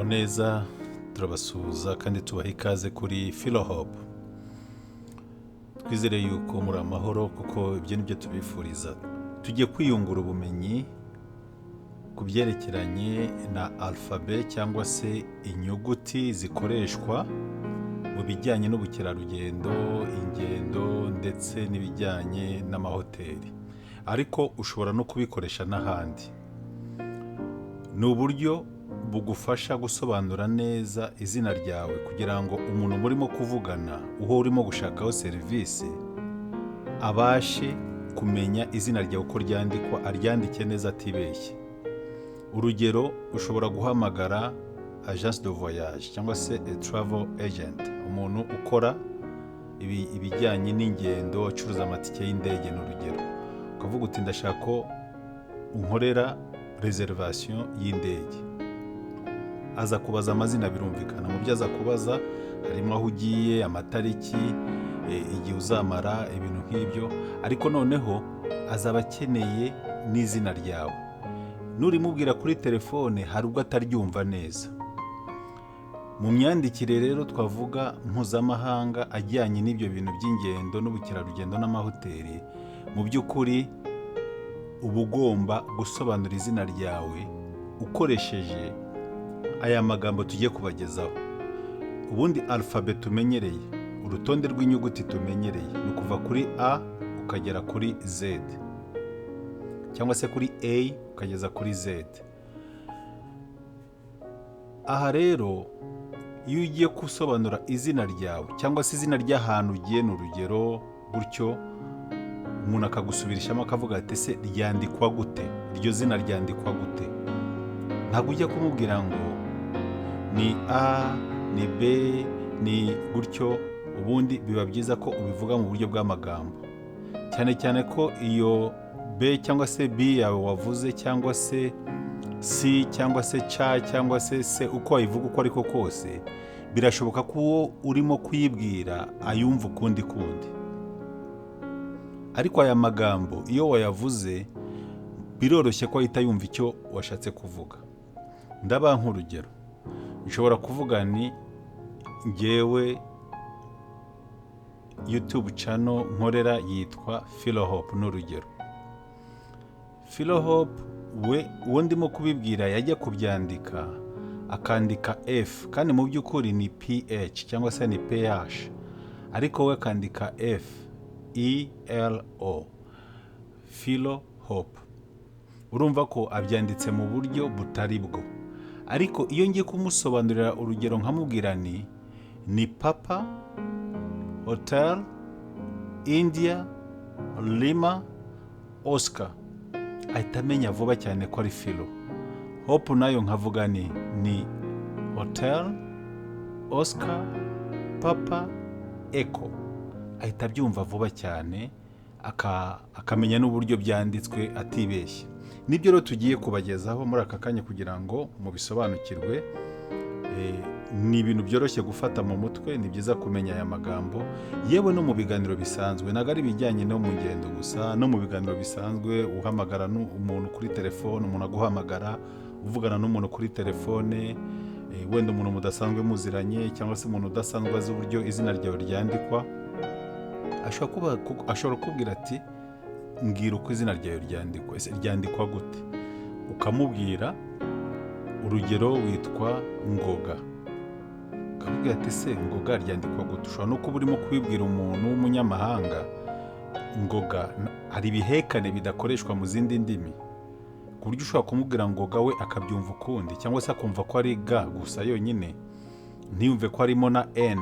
neza turabasuhuza kandi tubaha ikaze kuri Philohope. Twizere yuko muri amahoro kuko ibyo nibyo tubifuriza. Tugiye kwiyungura ubumenyi ku byerekeranye na alphabet cyangwa se inyuguti zikoreshwa mu bijyanye n'ubukerarugendo, ingendo ndetse n'ibijyanye n'amahoteli. Ariko ushobora no kubikoresha n'ahandi. Ni uburyo bugufasha gusobanura neza izina ryawe kugira ngo umuntu murimo kuvugana uho urimo gushakaho serivisi abashe kumenya izina ryawe uko ryandikwa, aryandike neza atibeshye. Urugero, ushobora guhamagara agence de voyage cyangwa se a travel agent, umuntu ukora ibijyanye n'ingendo, acuruza amatike y'indege n'urugero. Ukavuga uti ndashaka ko unkorera reservation y'indege. Aza kubaza amazina, birumvikana. Mu byo aza kubaza harimo aho ugiye, amatariki, igihe uzamara, ibintu nk'ibyo. Ariko noneho azaba akeneye n'izina ryawe. Nurimubwira kuri telefone hari ubwo ataryumva neza. Mu myandikire rero twavuga mpuzamahanga ajyanye n'ibyo bintu by'ingendo n'ubukerarugendo n'amahoteli, mu by'ukuri uba ugomba gusobanura izina ryawe ukoresheje aya magambo tugiye kubagezaho. Ubundi alphabet tumenyereye, urutonde rw'inyuguti tumenyereye, ni ukuva kuri A ukagera kuri Z cyangwa se kuri A ukageza kuri Z. Aha rero iyo ugiye gusobanura izina ryawe cyangwa se izina ry'ahantu ugiye, ni urugero gutyo, umuntu akagusubirishamo akavuga ati ese ryandikwa gute, iryo zina ryandikwa gute? Ntabwo ujya kumubwira ngo ni A, ni B, ni gutyo. Ubundi biba byiza ko ubivuga mu buryo bw'amagambo, cyane cyane ko iyo B cyangwa se B yawe wavuze cyangwa se C cyangwa se C cyangwa se C, uko wayivuga uko ariko kose, birashoboka ko uwo urimo kuyibwira ayumva ukundi kundi. Ariko aya magambo iyo wayavuze biroroshye ko ahita yumva icyo washatse kuvuga. Ndabaha nk'urugero, nshobora kuvuga ni njyewe YouTube channel nkorera yitwa Philohope n'urugero. Philohope we uwo ndimo kubibwira yajya kubyandika akandika F, kandi mu by'ukuri ni PH cyangwa se ni PH, ariko we akandika FELO, Philohope. Urumva ko abyanditse mu buryo butari bwo. Ariko iyo ngiye kumusobanurira urugero nkamubwira ni Papa Hotel India Lima Oscar, ahita amenya vuba cyane ko ari Philo. Hope nayo nkavuga ni Hotel Oscar Papa Echo, ahita abyumva vuba cyane akamenya n'uburyo byanditswe atibeshye. Nibyo rero tugiye kubagezaho muri aka kanya kugira ngo mubisobanukirwe. Ni ibintu byoroshye gufata mu mutwe, ni byiza kumenya aya magambo, yewe no mu biganiro bisanzwe, ntabwo ari ibijyanye no mu ngendo gusa, no mu biganiro bisanzwe uhamagara umuntu kuri telefone, umuntu aguhamagara uvugana n'umuntu kuri telefone, wenda umuntu mudasanzwe muziranye cyangwa se umuntu udasanzwe azi uburyo izina ryawe ryandikwa, ashobora kubwira ati mbwira uko izina ryawe ryandikwa, ese ryandikwa gute? Ukamubwira urugero, witwa Ngoga, ukamubwira ati se Ngoga ryandikwa gute? Ushobora no kuba urimo kubibwira umuntu w'umunyamahanga. Ngoga hari ibihekane bidakoreshwa mu zindi ndimi, ku buryo ushobora kumubwira Ngoga we akabyumva ukundi, cyangwa se akumva ko ari G gusa yonyine, ntiyumve ko harimo na N.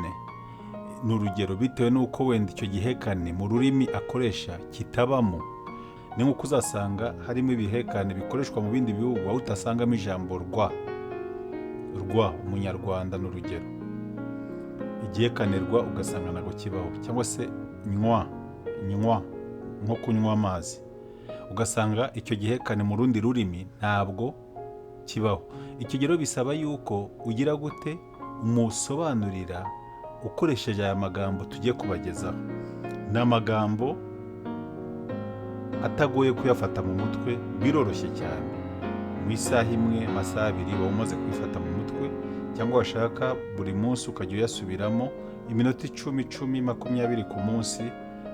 Ni urugero bitewe n'uko wenda icyo gihekane mu rurimi akoresha kitabamo. Ni nk'uko uzasanga harimo ibihekane bikoreshwa mu bindi bihugu aho utasangamo ijambo rwa umunyarwanda n'urugero. Igihekane rwa ugasanga ntabwo kibaho, cyangwa se nywa nko kunywa amazi, ugasanga icyo gihekane mu rundi rurimi ntabwo kibaho. Icyo rero bisaba yuko ugira gute umusobanurira ukoresheje aya magambo tugiye kubagezaho. Ni amagambo atagoye kuyafata mu mutwe, biroroshye cyane. Mu isaha imwe, amasaha abiri uba umaze kwifata mu mutwe cyangwa washaka buri munsi ukajya uyasubiramo iminota 10-20 ku munsi,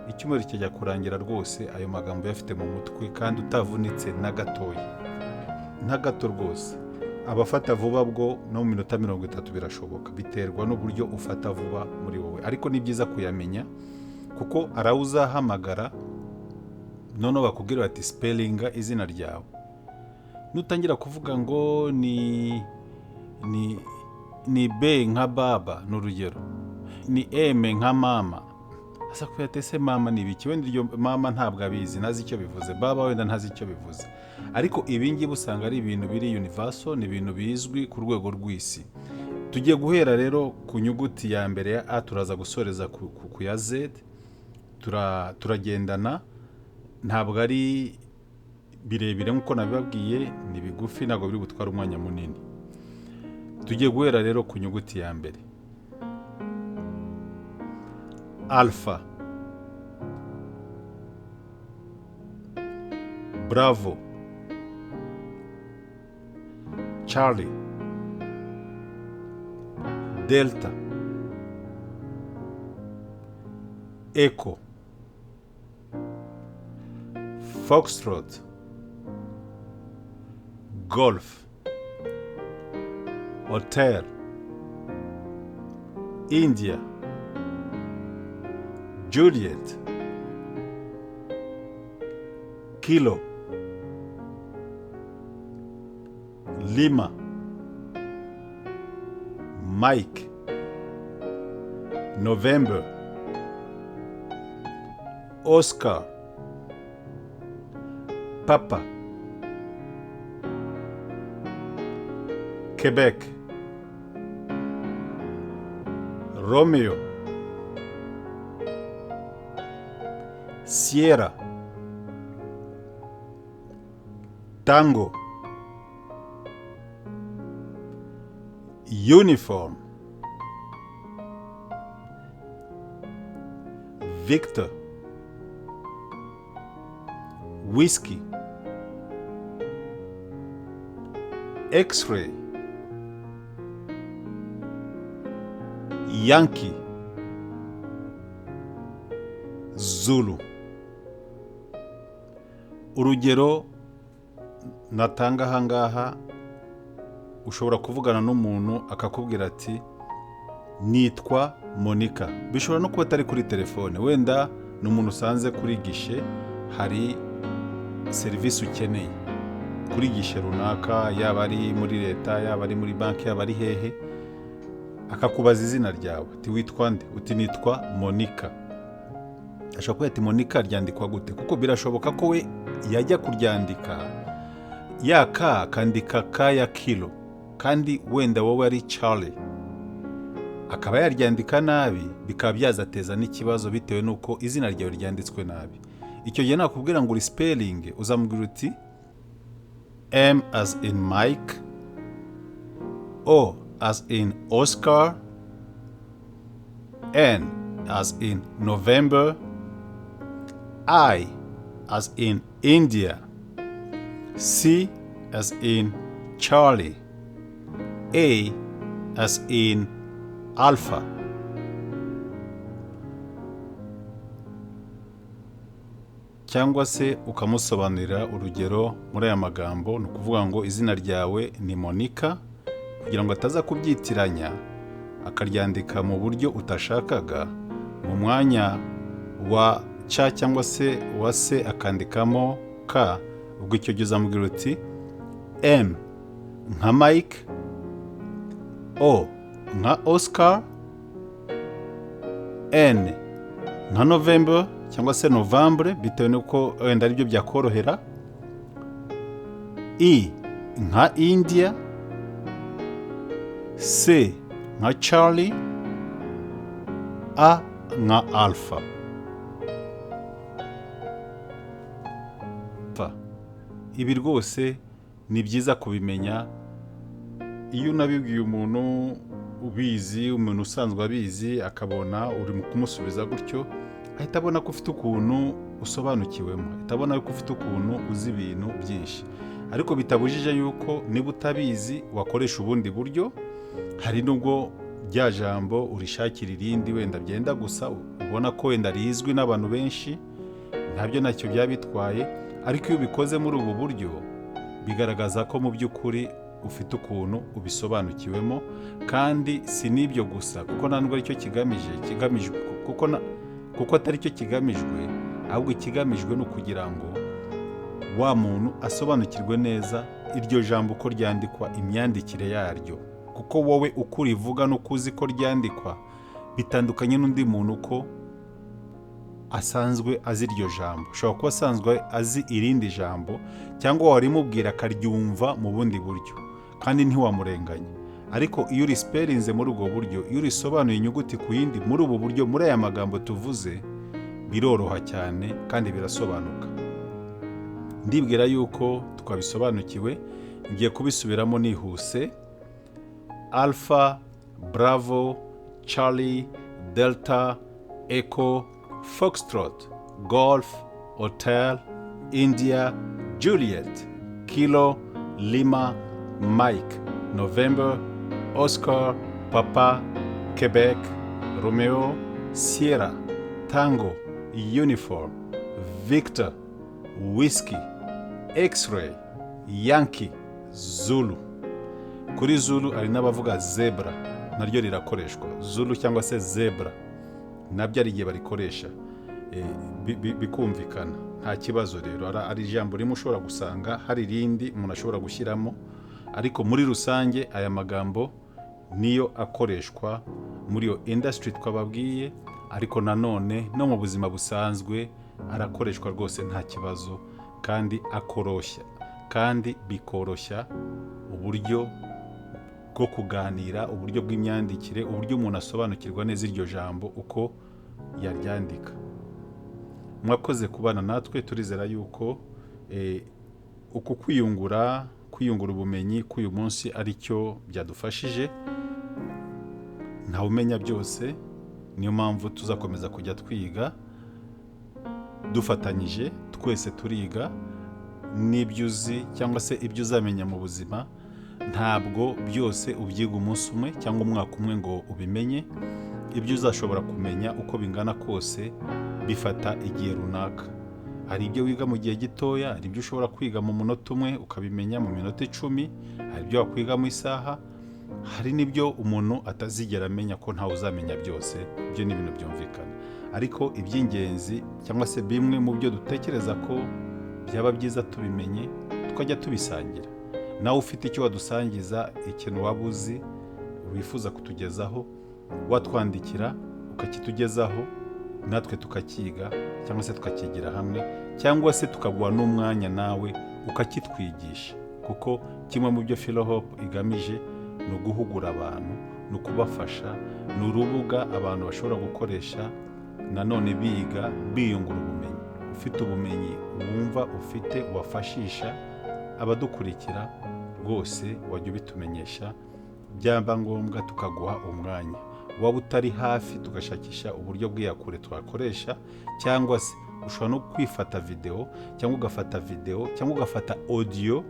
icyumweru kijya kurangira rwose ayo magambo uyafite mu mutwe kandi utavunitse na gatoya, nta gato rwose. Abafata vuba bwo no mu minota 30 birashoboka, biterwa n'uburyo ufata vuba muri wowe, ariko ni byiza kuyamenya kuko arawuzahamagara noneho bakubwira bati spellinga izina ryawe. Nutangira kuvuga ngo ni B nka baba n'urugero, ni M nka mama, asa kuyatese mama ni biki, wenda iryo mama ntabwo abizi, ntazi icyo bivuze, baba wenda ntazi icyo bivuze, ariko ibingi busanga ari ibintu biri universal, ni ibintu bizwi ku rwego rw'isi. Tugiye guhera rero ku nyuguti ya mbere ya A, turaza gusoreza ku ya Z, turagendana, ntabwo ari birebire nk'uko nabibabwiye, ni bigufi, ntabwo biri gutwara umwanya munini. Tugiye guhera rero ku nyuguti ya mbere. Alpha, Bravo, Charlie, Delta, Echo, Foxtrot, Golf, Hotel, India, Juliet, Kilo, Lima, Mike, November, Oscar, Papa, Quebec, Romeo, Sierra, Tango, Uniform, Victor, Whiskey, X-ray, Yankee, Zulu. Urugero natanga ahangaha, ushobora kuvugana n'umuntu akakubwira ati nitwa Monica. Bishobora no kuba atari kuri telefone, wenda ni umuntu usanze kuri gishe, hari serivisi ukeneye kuri gishe runaka, yaba ari muri leta, yaba ari muri banki, yaba ari hehe, akakubaza izina ryawe, ati witwa nde? Uti nitwa Monica. Ashobora kuba ati Monica ryandikwa gute, kuko birashoboka ko we yajya kuryandika yaka akandika ka ya Kilo, kandi wenda wowe ari Charlie, akaba yaryandika nabi, bikaba byazateza n'ikibazo bitewe n'uko izina ryawe ryanditswe nabi. Icyo gihe nakubwira ngo uri spelling, uzamubwira uti M as in Mike, O as in Oscar, N as in November, I as in India, C as in Charlie, A as in Alpha. Cyangwa se ukamusobanurira urugero muri aya magambo, ni ukuvuga ngo izina ryawe ni Monica, kugira ngo ataza kubyitiranya akaryandika mu buryo utashakaga, mu mwanya wa cha cyangwa se wa se akandikamo ka. Ubwo icyo gihe uzamubwira uti M nka Mike, O nka Oscar, N nka November cyangwa se Novembre bitewe n'uko wenda aribyo byakorohera, I nka India, C nka Charlie, A nka Alpha. Ibi rwose ni byiza kubimenya. Iyo unabibwiye umuntu ubizi, umuntu usanzwe abizi, akabona uri mu kumusubiza gutyo, ahita abona ko ufite ukuntu usobanukiwemo, ahita abona ko ufite ukuntu uzi ibintu byinshi. Ariko bitabujije yuko niba utabizi wakoresha ubundi buryo, hari nubwo rya jambo urishakira irindi wenda byenda gusa, ubona ko wenda rizwi n'abantu benshi, ntabyo ntacyo byaba bitwaye, ariko iyo ubikoze muri ubu buryo bigaragaza ko mu by'ukuri ufite ukuntu ubisobanukiwemo. kandi si n'ibyo gusa, kuko nta nubwo aricyo kigamijwe, kuko atari cyo kigamijwe, ahubwo ikigamijwe ni ukugira ngo wa muntu asobanukirwe neza iryo jambo uko ryandikwa, imyandikire yaryo, kuko wowe uko urivuga n'uko uzi ko ryandikwa bitandukanye n'undi muntu uko asanzwe azi iryo jambo. ushobora kuba asanzwe azi irindi jambo, cyangwa warimubwira akaryumva mu bundi buryo kandi ntiwamurenganya. ariko iyo urisiperinze muri ubwo buryo, iyo urisobanuye inyuguti ku yindi muri ubu buryo, muri aya magambo tuvuze, biroroha cyane kandi birasobanuka. ndibwira yuko twabisobanukiwe, ngiye kubisubiramo nihuse. Alpha, Bravo, Charlie, Delta, Echo, Foxtrot, Golf, Hotel, India, Juliet, Kilo, Lima, Mike, November, Oscar, Papa, Quebec, Romeo, Sierra, Tango, Uniform, Victor, Whiskey, X-Ray, Yankee, Zulu. Kuri Zulu hari n'abavuga zebra, naryo rirakoreshwa. Zulu cyangwa se zebra nabyo ari igihe barikoresha, bikumvikana, nta kibazo. rero ari ijambo rimwe ushobora gusanga hari irindi umuntu ashobora gushyiramo, ariko muri rusange aya magambo niyo akoreshwa muri iyo industry twababwiye, ariko nanone no mu buzima busanzwe arakoreshwa rwose nta kibazo, kandi akoroshya, kandi bikoroshya uburyo bwo kuganira, uburyo bw'imyandikire, uburyo umuntu asobanukirwa neza iryo jambo uko yaryandika. mwakoze kubana natwe, turizera yuko uku kwiyungura ubumenyi k'uyu munsi ari cyo byadufashije. ntawe umenya byose, niyo mpamvu tuzakomeza kujya twiga dufatanyije, twese turiga. n'ibyo uzi cyangwa se ibyo uzamenya mu buzima, ntabwo byose ubyiga umunsi umwe cyangwa umwaka umwe ngo ubimenye. ibyo uzashobora kumenya uko bingana kose bifata igihe runaka. hari ibyo wiga mu gihe gitoya, hari ibyo ushobora kwiga mu munota umwe ukabimenya mu minota 10, hari ibyo wakwiga mu isaha, hari n'ibyo umuntu atazigera amenya ko ntawe uzamenya byose. ibyo ni ibintu byumvikana, ariko iby'ingenzi cyangwa se bimwe mu byo dutekereza ko byaba byiza tubimenye, tukajya tubisangira. nawe ufite icyo wadusangiza, ikintu waba uzi wifuza kutugezaho, watwandikira ukakitugezaho, natwe tukakiga cyangwa se tukakigira hamwe, cyangwa se tukaguha n'umwanya nawe ukakitwigisha, kuko kimwe mu byo Philohope igamije ni uguhugura abantu, ni ukubafasha, ni urubuga abantu bashobora gukoresha nanone biga, biyungura ubumenyi. ufite ubumenyi wumva ufite wafashisha abadukurikira, rwose wajya ubitumenyesha, byaba ngombwa tukaguha umwanya. waba utari hafi tugashakisha uburyo bw'iyakure twakoresha, cyangwa se ushobora no kwifata video, cyangwa ugafata video, cyangwa ugafata audio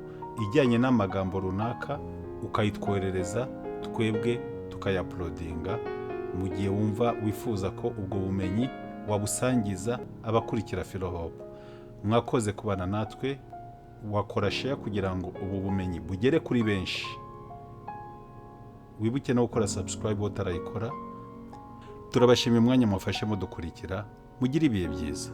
ijyanye n'amagambo runaka ukayitwoherereza, twebwe tukayapulodinga mu gihe wumva wifuza ko ubwo bumenyi wabusangiza abakurikira Philohope. mwakoze kubana natwe, wakora share kugira ngo ubu bumenyi bugere kuri benshi. wibuke no gukora subscribe utarayikora. turabashimira umwanya mwafashe mudukurikira, mugire ibihe byiza.